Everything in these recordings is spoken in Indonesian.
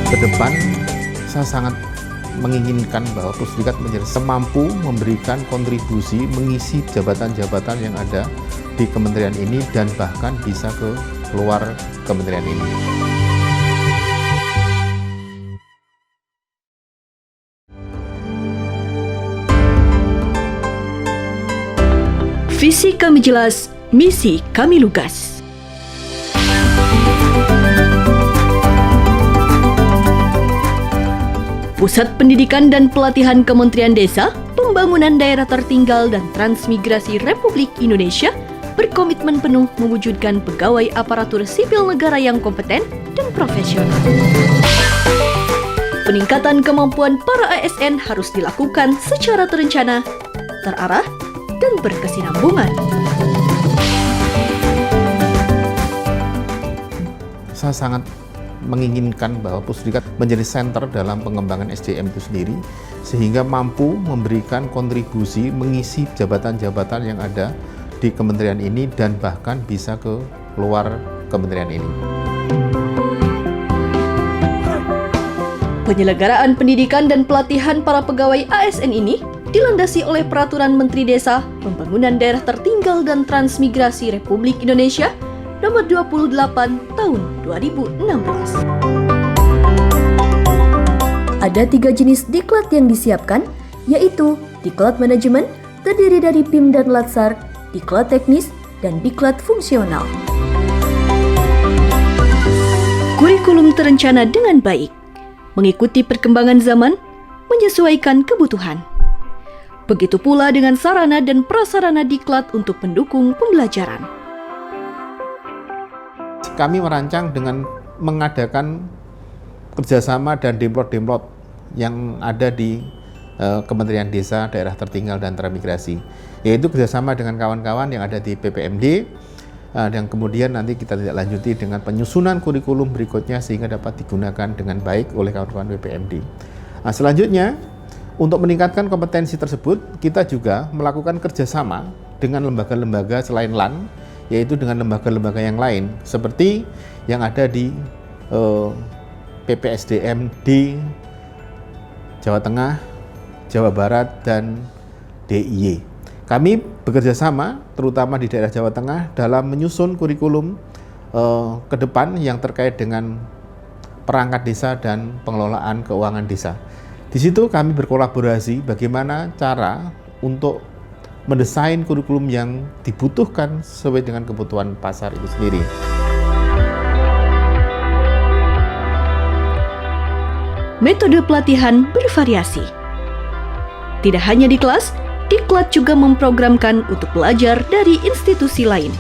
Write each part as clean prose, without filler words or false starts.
Ke depan saya sangat menginginkan bahwa Pusdikat menjadi semampu memberikan kontribusi mengisi jabatan-jabatan yang ada di kementerian ini dan bahkan bisa ke luar kementerian ini. Visi kami jelas, misi kami lugas. Pusat Pendidikan dan Pelatihan Kementerian Desa, Pembangunan Daerah Tertinggal dan Transmigrasi Republik Indonesia berkomitmen penuh mewujudkan pegawai aparatur sipil negara yang kompeten dan profesional. Peningkatan kemampuan para ASN harus dilakukan secara terencana, terarah, dan berkesinambungan. Saya sangat menginginkan bahwa Pusdikat menjadi center dalam pengembangan SDM itu sendiri, sehingga mampu memberikan kontribusi mengisi jabatan-jabatan yang ada di kementerian ini dan bahkan bisa ke luar kementerian ini. Penyelenggaraan pendidikan dan pelatihan para pegawai ASN ini dilandasi oleh Peraturan Menteri Desa, Pembangunan Daerah Tertinggal dan Transmigrasi Republik Indonesia Nomor 28 Tahun 2016. Ada 3 jenis diklat yang disiapkan, yaitu diklat manajemen, terdiri dari PIM dan Latsar, diklat teknis, dan diklat fungsional. Kurikulum terencana dengan baik, mengikuti perkembangan zaman, menyesuaikan kebutuhan. Begitu pula dengan sarana dan prasarana diklat untuk mendukung pembelajaran. Kami merancang dengan mengadakan kerjasama dan demplot-demplot yang ada di Kementerian Desa, Daerah Tertinggal, dan Transmigrasi, yaitu kerjasama dengan kawan-kawan yang ada di PPMD, dan kemudian nanti kita tidak lanjuti dengan penyusunan kurikulum berikutnya sehingga dapat digunakan dengan baik oleh kawan-kawan PPMD. Nah, selanjutnya, untuk meningkatkan kompetensi tersebut, kita juga melakukan kerjasama dengan lembaga-lembaga selain LAN, yaitu dengan lembaga-lembaga yang lain, seperti yang ada di PPSDM di Jawa Tengah, Jawa Barat, dan DIY. Kami bekerja sama, terutama di daerah Jawa Tengah, dalam menyusun kurikulum ke depan yang terkait dengan perangkat desa dan pengelolaan keuangan desa. Di situ kami berkolaborasi bagaimana cara untuk mendesain kurikulum yang dibutuhkan sesuai dengan kebutuhan pasar itu sendiri. Metode pelatihan bervariasi. Tidak hanya di kelas, diklat juga memprogramkan untuk belajar dari institusi lain.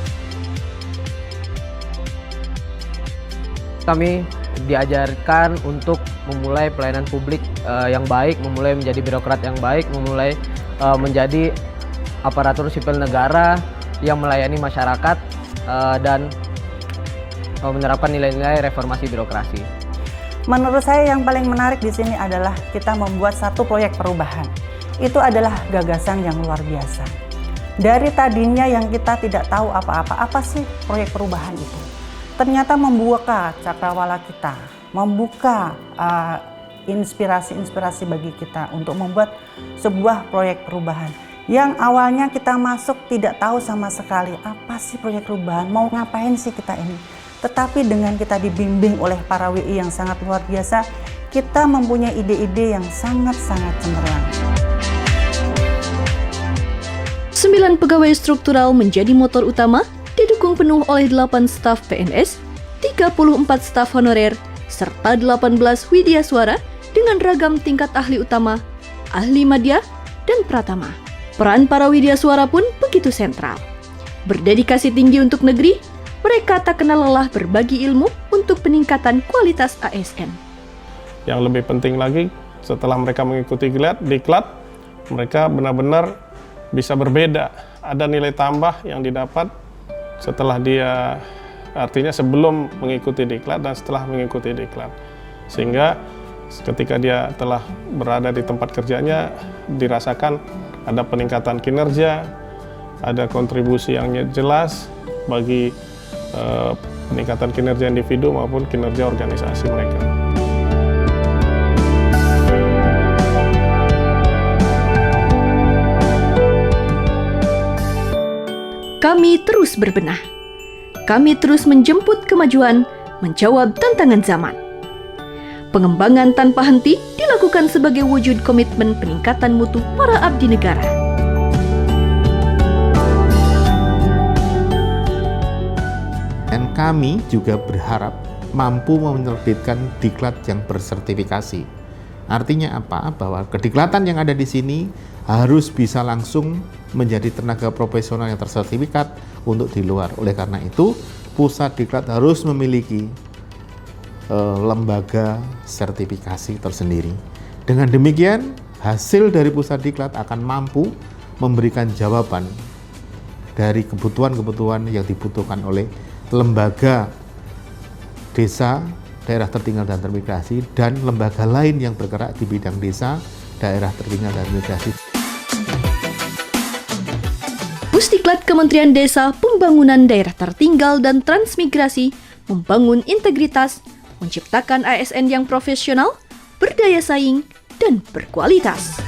Kami diajarkan untuk memulai pelayanan publik yang baik, memulai menjadi birokrat yang baik, memulai menjadi aparatur sipil negara yang melayani masyarakat dan menerapkan nilai-nilai reformasi birokrasi. Menurut saya yang paling menarik di sini adalah kita membuat satu proyek perubahan. Itu adalah gagasan yang luar biasa. Dari tadinya yang kita tidak tahu apa sih proyek perubahan itu. Ternyata membuka cakrawala kita, membuka inspirasi-inspirasi bagi kita untuk membuat sebuah proyek perubahan. Yang awalnya kita masuk tidak tahu sama sekali apa sih proyek perubahan, mau ngapain sih kita ini. Tetapi dengan kita dibimbing oleh para WI yang sangat luar biasa, kita mempunyai ide-ide yang sangat-sangat cemerlang. 9 pegawai struktural menjadi motor utama, didukung penuh oleh 8 staf PNS, 34 staf honorer, serta 18 widya suara dengan ragam tingkat ahli utama, ahli madya, dan pratama. Peran para widya suara pun begitu sentral. Berdedikasi tinggi untuk negeri, mereka tak kenal lelah berbagi ilmu untuk peningkatan kualitas ASN. Yang lebih penting lagi, setelah mereka mengikuti diklat, mereka benar-benar bisa berbeda. Ada nilai tambah yang didapat setelah dia, artinya sebelum mengikuti diklat dan setelah mengikuti diklat. Sehingga ketika dia telah berada di tempat kerjanya, dirasakan ada peningkatan kinerja, ada kontribusi yang jelas bagi peningkatan kinerja individu maupun kinerja organisasi mereka. Kami terus berbenah. Kami terus menjemput kemajuan, menjawab tantangan zaman. Pengembangan tanpa henti dilakukan sebagai wujud komitmen peningkatan mutu para abdi negara. Dan kami juga berharap mampu menerbitkan diklat yang bersertifikasi. Artinya apa? Bahwa kediklatan yang ada di sini harus bisa langsung menjadi tenaga profesional yang tersertifikat untuk di luar. Oleh karena itu, pusat diklat harus memiliki lembaga sertifikasi tersendiri. Dengan demikian, hasil dari pusat diklat akan mampu memberikan jawaban dari kebutuhan-kebutuhan yang dibutuhkan oleh lembaga desa, daerah tertinggal dan transmigrasi, dan lembaga lain yang bergerak di bidang desa, daerah tertinggal dan transmigrasi. Pusdiklat Kementerian Desa, Pembangunan Daerah Tertinggal dan Transmigrasi membangun integritas, menciptakan ASN yang profesional, berdaya saing, dan berkualitas.